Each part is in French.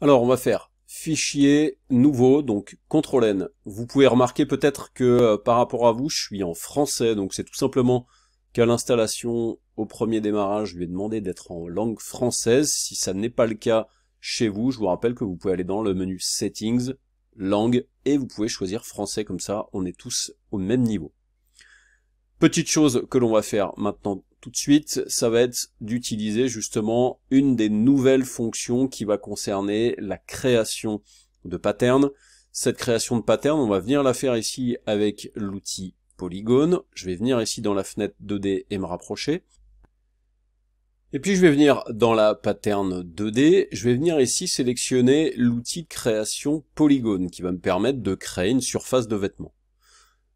Alors on va faire fichier nouveau, donc CTRL-N. Vous pouvez remarquer peut-être que par rapport à vous, je suis en français, donc c'est tout simplement qu'à l'installation, au premier démarrage, je lui ai demandé d'être en langue française. Si ça n'est pas le cas chez vous, je vous rappelle que vous pouvez aller dans le menu Settings, Langue, et vous pouvez choisir français, comme ça on est tous au même niveau. Petite chose que l'on va faire maintenant tout de suite, ça va être d'utiliser justement une des nouvelles fonctions qui va concerner la création de patterns. Cette création de pattern, on va venir la faire ici avec l'outil Polygone. Je vais venir ici dans la fenêtre 2D et me rapprocher. Et puis je vais venir dans la pattern 2D, je vais venir ici sélectionner l'outil de création Polygone qui va me permettre de créer une surface de vêtement.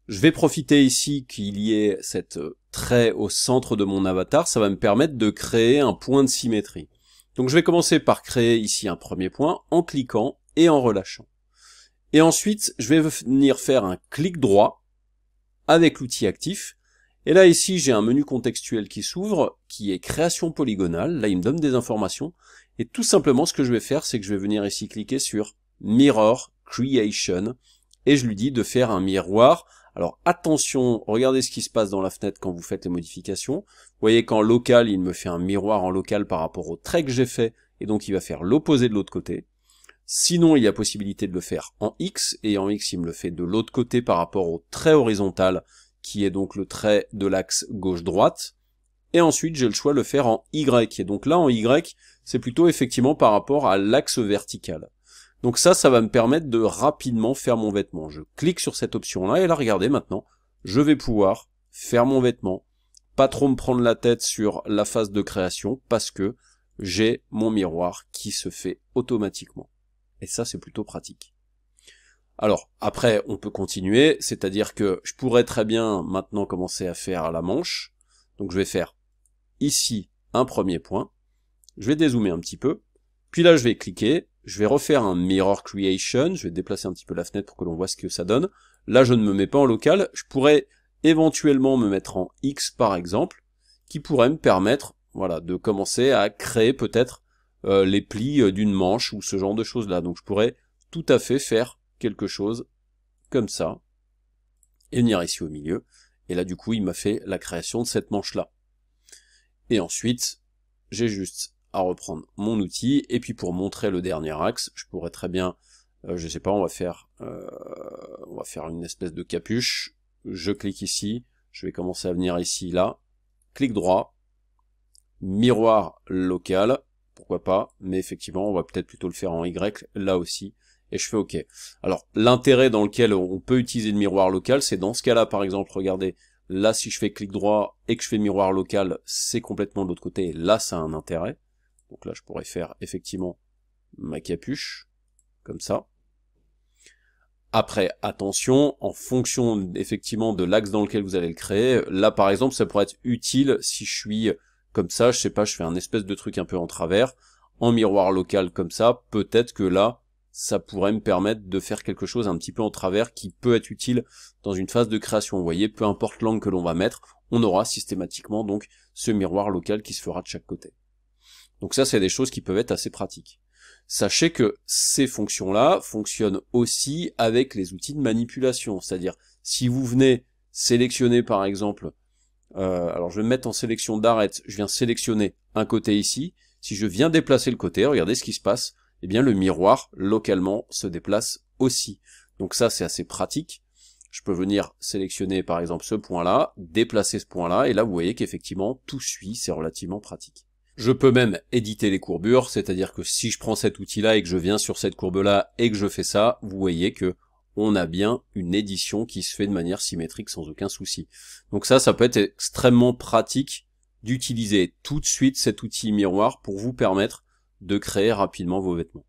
Je vais profiter ici qu'il y ait cette trait au centre de mon avatar, ça va me permettre de créer un point de symétrie. Donc je vais commencer par créer ici un premier point en cliquant et en relâchant. Et ensuite, je vais venir faire un clic droit avec l'outil actif. Et là ici, j'ai un menu contextuel qui s'ouvre, qui est création polygonale. Là, il me donne des informations. Et tout simplement, ce que je vais faire, c'est que je vais venir ici cliquer sur Mirror Creation. Et je lui dis de faire un miroir. Alors attention, regardez ce qui se passe dans la fenêtre quand vous faites les modifications. Vous voyez qu'en local, il me fait un miroir en local par rapport au trait que j'ai fait, et donc il va faire l'opposé de l'autre côté. Sinon, il y a possibilité de le faire en X, et en X, il me le fait de l'autre côté par rapport au trait horizontal, qui est donc le trait de l'axe gauche-droite. Et ensuite, j'ai le choix de le faire en Y, et donc là, en Y, c'est plutôt effectivement par rapport à l'axe vertical. Donc ça va me permettre de rapidement faire mon vêtement. Je clique sur cette option-là, et là, regardez, maintenant, je vais pouvoir faire mon vêtement, pas trop me prendre la tête sur la phase de création, parce que j'ai mon miroir qui se fait automatiquement. Et ça, c'est plutôt pratique. Alors, après, on peut continuer, c'est-à-dire que je pourrais très bien maintenant commencer à faire la manche. Donc je vais faire ici un premier point, je vais dézoomer un petit peu, puis là je vais cliquer, je vais refaire un Mirror Creation, je vais déplacer un petit peu la fenêtre pour que l'on voit ce que ça donne. Là je ne me mets pas en local, je pourrais éventuellement me mettre en X par exemple, qui pourrait me permettre voilà, de commencer à créer peut-être les plis d'une manche ou ce genre de choses là. Donc je pourrais tout à fait faire quelque chose comme ça, et venir ici au milieu, et là du coup il m'a fait la création de cette manche là. Et ensuite, j'ai juste à reprendre mon outil, et puis pour montrer le dernier axe, je pourrais très bien, je sais pas, on va faire une espèce de capuche, je clique ici, je vais commencer à venir ici, là, clic droit, miroir local, pourquoi pas, mais effectivement, on va peut-être plutôt le faire en Y, là aussi, et je fais OK. Alors, l'intérêt dans lequel on peut utiliser le miroir local, c'est dans ce cas-là, par exemple, regardez, là, si je fais clic droit et que je fais miroir local, c'est complètement de l'autre côté, et là, ça a un intérêt. Donc là, je pourrais faire, effectivement, ma capuche, comme ça. Après, attention, en fonction, effectivement, de l'axe dans lequel vous allez le créer, là, par exemple, ça pourrait être utile si je suis comme ça, je sais pas, je fais un espèce de truc un peu en travers, en miroir local comme ça, peut-être que là, ça pourrait me permettre de faire quelque chose un petit peu en travers qui peut être utile dans une phase de création. Vous voyez, peu importe l'angle que l'on va mettre, on aura systématiquement donc ce miroir local qui se fera de chaque côté. Donc ça, c'est des choses qui peuvent être assez pratiques. Sachez que ces fonctions-là fonctionnent aussi avec les outils de manipulation. C'est-à-dire, si vous venez sélectionner par exemple, alors je vais me mettre en sélection d'arête, je viens sélectionner un côté ici, si je viens déplacer le côté, regardez ce qui se passe, eh bien le miroir, localement, se déplace aussi. Donc ça, c'est assez pratique. Je peux venir sélectionner, par exemple, ce point-là, déplacer ce point-là, et là, vous voyez qu'effectivement, tout suit, c'est relativement pratique. Je peux même éditer les courbures, c'est-à-dire que si je prends cet outil-là et que je viens sur cette courbe-là et que je fais ça, vous voyez que on a bien une édition qui se fait de manière symétrique sans aucun souci. Donc ça peut être extrêmement pratique d'utiliser tout de suite cet outil miroir pour vous permettre de créer rapidement vos vêtements.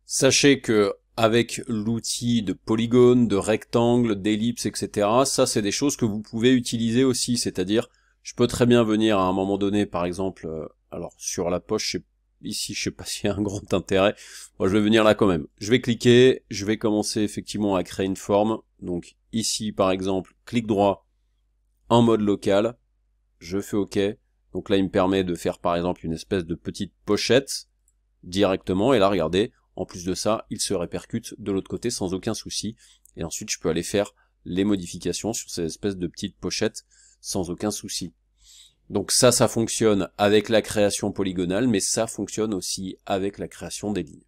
Sachez que avec l'outil de polygone, de rectangle, d'ellipse, etc., ça c'est des choses que vous pouvez utiliser aussi, c'est-à-dire je peux très bien venir à un moment donné, par exemple, alors sur la poche, ici je sais pas s'il y a un grand intérêt, moi je vais venir là quand même. Je vais cliquer, je vais commencer effectivement à créer une forme, donc ici par exemple, clic droit en mode local, je fais OK, donc là il me permet de faire par exemple une espèce de petite pochette, directement, et là regardez, En plus de ça, il se répercute de l'autre côté sans aucun souci. Et ensuite, je peux aller faire les modifications sur ces espèces de petites pochettes sans aucun souci. Donc ça fonctionne avec la création polygonale, mais ça fonctionne aussi avec la création des lignes.